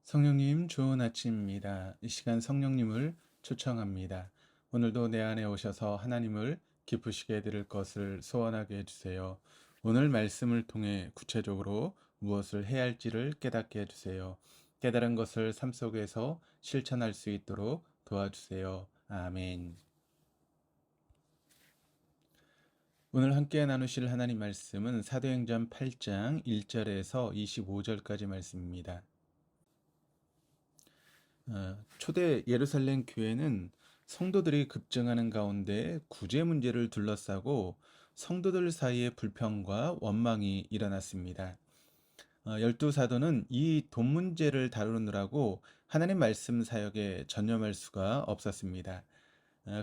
성령님, 좋은 아침입니다. 이 시간 성령님을 초청합니다. 오늘도 내 안에 오셔서 하나님을 기쁘시게 해드릴 것을 소원하게 해주세요. 오늘 말씀을 통해 구체적으로 무엇을 해야 할지를 깨닫게 해주세요. 깨달은 것을 삶 속에서 실천할 수 있도록 도와주세요. 아멘. 오늘 함께 나누실 하나님 말씀은 사도행전 8장 1절에서 25절까지 말씀입니다. 초대 예루살렘 교회는 성도들이 급증하는 가운데 구제 문제를 둘러싸고 성도들 사이에 불평과 원망이 일어났습니다. 열두 사도는 이 돈 문제를 다루느라고 하나님 말씀 사역에 전념할 수가 없었습니다.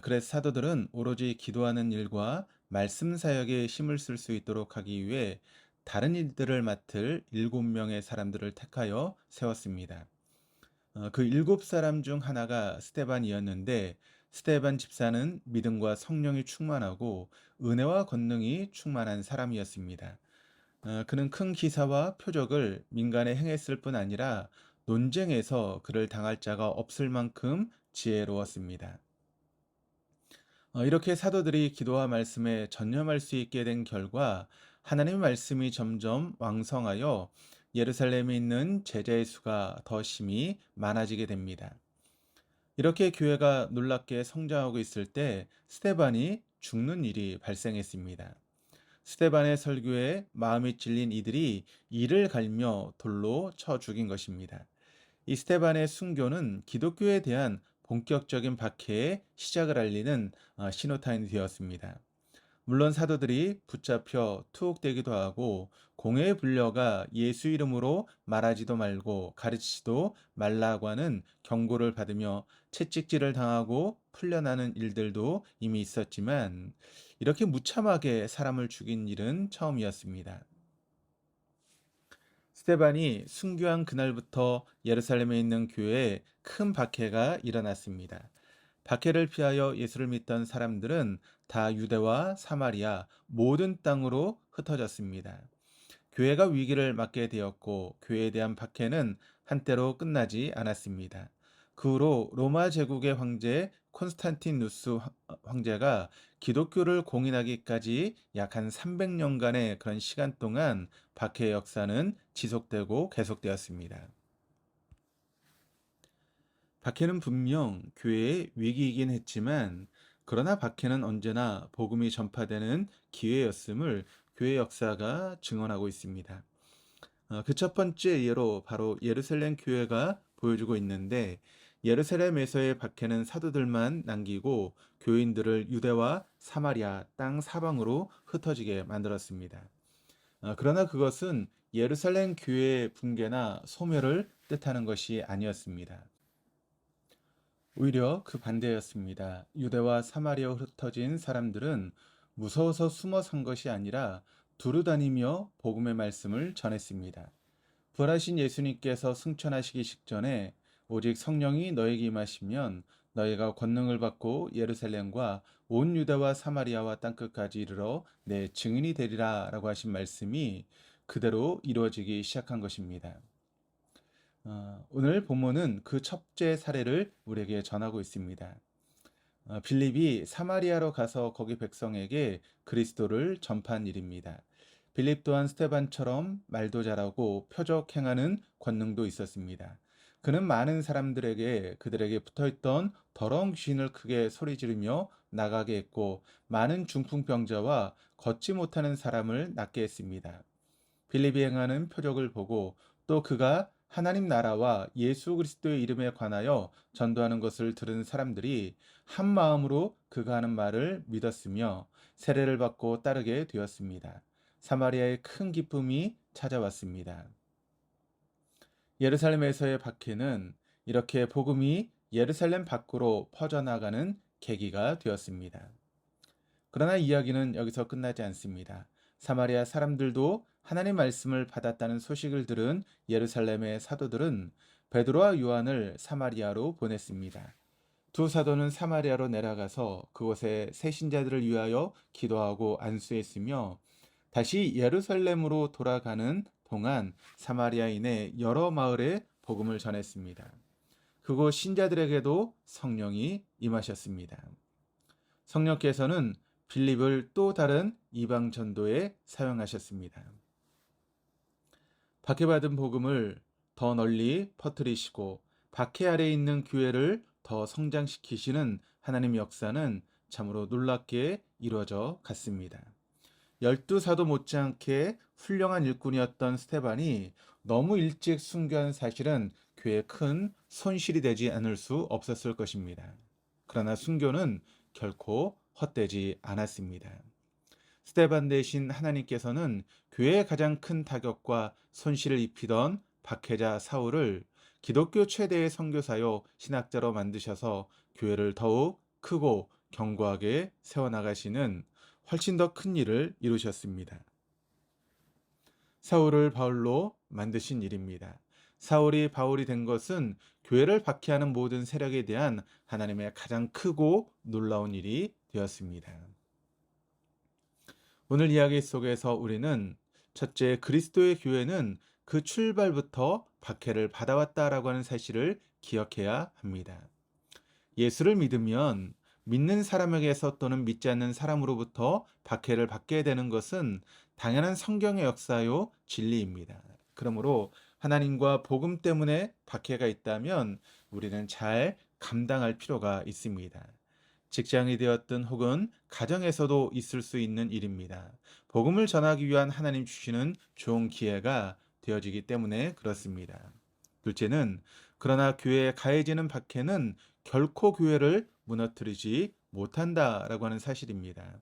그래서 사도들은 오로지 기도하는 일과 말씀 사역에 힘을 쓸 수 있도록 하기 위해 다른 일들을 맡을 7명의 사람들을 택하여 세웠습니다. 그 7사람 중 하나가 스데반이었는데 스데반 집사는 믿음과 성령이 충만하고 은혜와 권능이 충만한 사람이었습니다. 그는 큰 기사와 표적을 민간에 행했을 뿐 아니라 논쟁에서 그를 당할 자가 없을 만큼 지혜로웠습니다. 이렇게 사도들이 기도와 말씀에 전념할 수 있게 된 결과 하나님의 말씀이 점점 왕성하여 예루살렘에 있는 제자의 수가 더 심히 많아지게 됩니다. 이렇게 교회가 놀랍게 성장하고 있을 때 스데반이 죽는 일이 발생했습니다. 스데반의 설교에 마음이 찔린 이들이 이를 갈며 돌로 쳐 죽인 것입니다. 이 스데반의 순교는 기독교에 대한 본격적인 박해의 시작을 알리는 신호탄이 되었습니다. 물론 사도들이 붙잡혀 투옥되기도 하고 공회에 불려가 예수 이름으로 말하지도 말고 가르치지도 말라고 하는 경고를 받으며 채찍질을 당하고 풀려나는 일들도 이미 있었지만 이렇게 무참하게 사람을 죽인 일은 처음이었습니다. 스데반이 순교한 그날부터 예루살렘에 있는 교회에 큰 박해가 일어났습니다. 박해를 피하여 예수를 믿던 사람들은 다 유대와 사마리아 모든 땅으로 흩어졌습니다. 교회가 위기를 맞게 되었고 교회에 대한 박해는 한때로 끝나지 않았습니다. 그 후로 로마 제국의 황제 콘스탄티누스 황제가 기독교를 공인하기까지 약 한 300년간의 그런 시간 동안 박해의 역사는 지속되고 계속되었습니다. 박해는 분명 교회의 위기이긴 했지만 그러나 박해는 언제나 복음이 전파되는 기회였음을 교회 역사가 증언하고 있습니다. 그 첫 번째 예로 바로 예루살렘 교회가 보여주고 있는데 예루살렘에서의 박해는 사도들만 남기고 교인들을 유대와 사마리아 땅 사방으로 흩어지게 만들었습니다. 그러나 그것은 예루살렘 교회의 붕괴나 소멸을 뜻하는 것이 아니었습니다. 오히려 그 반대였습니다. 유대와 사마리아로 흩어진 사람들은 무서워서 숨어 산 것이 아니라 두루다니며 복음의 말씀을 전했습니다. 부활하신 예수님께서 승천하시기 직전에 오직 성령이 너에게 임하시면 너희가 권능을 받고 예루살렘과 온 유다와 사마리아와 땅끝까지 이르러 내 증인이 되리라 라고 하신 말씀이 그대로 이루어지기 시작한 것입니다. 오늘 본문은 그 첫째 사례를 우리에게 전하고 있습니다. 빌립이 사마리아로 가서 거기 백성에게 그리스도를 전파한 일입니다. 빌립 또한 스데반처럼 말도 잘하고 표적 행하는 권능도 있었습니다. 그는 많은 사람들에게 그들에게 붙어있던 더러운 귀신을 크게 소리 지르며 나가게 했고 많은 중풍병자와 걷지 못하는 사람을 낫게 했습니다. 빌립이 행하는 표적을 보고 또 그가 하나님 나라와 예수 그리스도의 이름에 관하여 전도하는 것을 들은 사람들이 한 마음으로 그가 하는 말을 믿었으며 세례를 받고 따르게 되었습니다. 사마리아에 큰 기쁨이 찾아왔습니다. 예루살렘에서의 박해는 이렇게 복음이 예루살렘 밖으로 퍼져나가는 계기가 되었습니다. 그러나 이야기는 여기서 끝나지 않습니다. 사마리아 사람들도 하나님의 말씀을 받았다는 소식을 들은 예루살렘의 사도들은 베드로와 요한을 사마리아로 보냈습니다. 두 사도는 사마리아로 내려가서 그곳에 새신자들을 위하여 기도하고 안수했으며 다시 예루살렘으로 돌아가는 동안 사마리아인의 여러 마을에 복음을 전했습니다. 그곳 신자들에게도 성령이 임하셨습니다. 성령께서는 빌립을 또 다른 이방 전도에 사용하셨습니다. 박해받은 복음을 더 널리 퍼뜨리시고 박해 아래 있는 교회를 더 성장시키시는 하나님의 역사는 참으로 놀랍게 이루어져 갔습니다. 12사도 못지않게 훌륭한 일꾼이었던 스테반이 너무 일찍 순교한 사실은 교회에 큰 손실이 되지 않을 수 없었을 것입니다. 그러나 순교는 결코 헛되지 않았습니다. 스테반 대신 하나님께서는 교회의 가장 큰 타격과 손실을 입히던 박해자 사울을 기독교 최대의 선교사요 신학자로 만드셔서 교회를 더욱 크고 견고하게 세워나가시는 훨씬 더 큰 일을 이루셨습니다. 사울을 바울로 만드신 일입니다. 사울이 바울이 된 것은 교회를 박해하는 모든 세력에 대한 하나님의 가장 크고 놀라운 일이 되었습니다. 오늘 이야기 속에서 우리는 첫째, 그리스도의 교회는 그 출발부터 박해를 받아왔다라고 하는 사실을 기억해야 합니다. 예수를 믿으면 믿는 사람에게서 또는 믿지 않는 사람으로부터 박해를 받게 되는 것은 당연한 성경의 역사요 진리입니다. 그러므로 하나님과 복음 때문에 박해가 있다면 우리는 잘 감당할 필요가 있습니다. 직장이 되었든 혹은 가정에서도 있을 수 있는 일입니다. 복음을 전하기 위한 하나님 주시는 좋은 기회가 되어지기 때문에 그렇습니다. 둘째는 그러나 교회에 가해지는 박해는 결코 교회를 무너뜨리지 못한다라고 하는 사실입니다.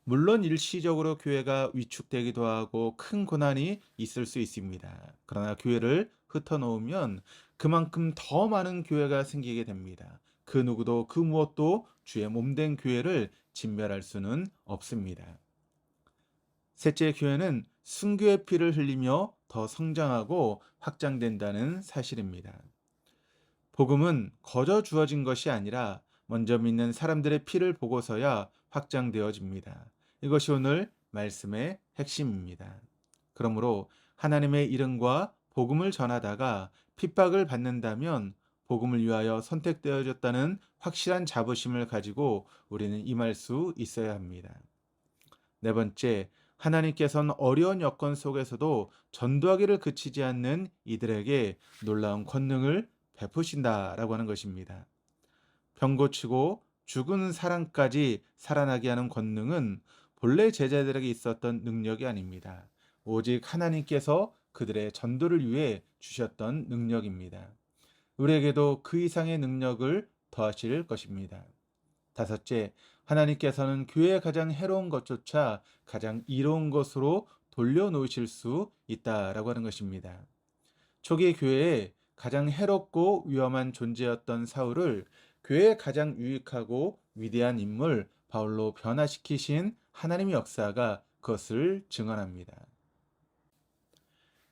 물론 일시적으로 교회가 위축되기도 하고 큰 고난이 있을 수 있습니다. 그러나 교회를 흩어놓으면 그만큼 더 많은 교회가 생기게 됩니다. 그 누구도 그 무엇도 주의 몸된 교회를 진멸할 수는 없습니다. 셋째, 교회는 순교의 피를 흘리며 더 성장하고 확장된다는 사실입니다. 복음은 거저 주어진 것이 아니라 먼저 믿는 사람들의 피를 보고서야 확장되어집니다. 이것이 오늘 말씀의 핵심입니다. 그러므로 하나님의 이름과 복음을 전하다가 핍박을 받는다면 복음을 위하여 선택되어졌다는 확실한 자부심을 가지고 우리는 임할 수 있어야 합니다. 네 번째, 하나님께서는 어려운 여건 속에서도 전도하기를 그치지 않는 이들에게 놀라운 권능을 베푸신다라고 하는 것입니다. 병 고치고 죽은 사람까지 살아나게 하는 권능은 본래 제자들에게 있었던 능력이 아닙니다. 오직 하나님께서 그들의 전도를 위해 주셨던 능력입니다. 우리에게도 그 이상의 능력을 더하실 것입니다. 다섯째, 하나님께서는 교회의 가장 해로운 것조차 가장 이로운 것으로 돌려놓으실 수 있다라고 하는 것입니다. 초기 교회에 가장 해롭고 위험한 존재였던 사울을 교회의 가장 유익하고 위대한 인물 바울로 변화시키신 하나님의 역사가 그것을 증언합니다.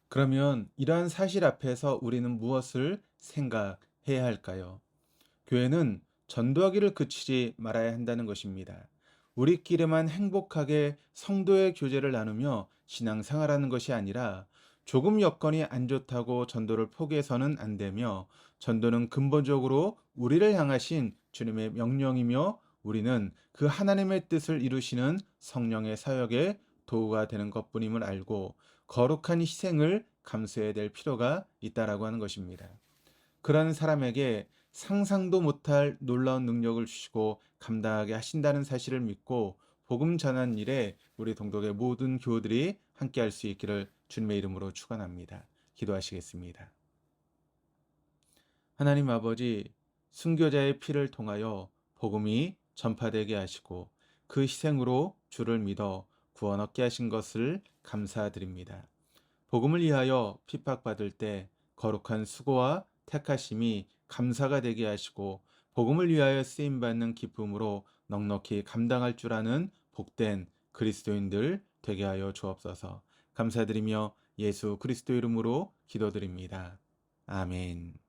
그러면 이러한 사실 앞에서 우리는 무엇을 생각해야 할까요? 교회는 전도하기를 그치지 말아야 한다는 것입니다. 우리끼리만 행복하게 성도의 교제를 나누며 신앙생활하는 것이 아니라 조금 여건이 안 좋다고 전도를 포기해서는 안 되며 전도는 근본적으로 우리를 향하신 주님의 명령이며 우리는 그 하나님의 뜻을 이루시는 성령의 사역에 도구가 되는 것뿐임을 알고 거룩한 희생을 감수해야 될 필요가 있다라고 하는 것입니다. 그런 사람에게 상상도 못할 놀라운 능력을 주시고 감당하게 하신다는 사실을 믿고 복음 전한 일에 우리 동독의 모든 교우들이 함께 할 수 있기를 주님의 이름으로 축원합니다. 기도하시겠습니다. 하나님 아버지, 순교자의 피를 통하여 복음이 전파되게 하시고 그 희생으로 주를 믿어 구원 얻게 하신 것을 감사드립니다. 복음을 위하여 핍박받을 때 거룩한 수고와 택하심이 감사가 되게 하시고 복음을 위하여 쓰임받는 기쁨으로 넉넉히 감당할 줄 아는 복된 그리스도인들 되게 하여 주옵소서. 감사드리며 예수 그리스도 이름으로 기도드립니다. 아멘.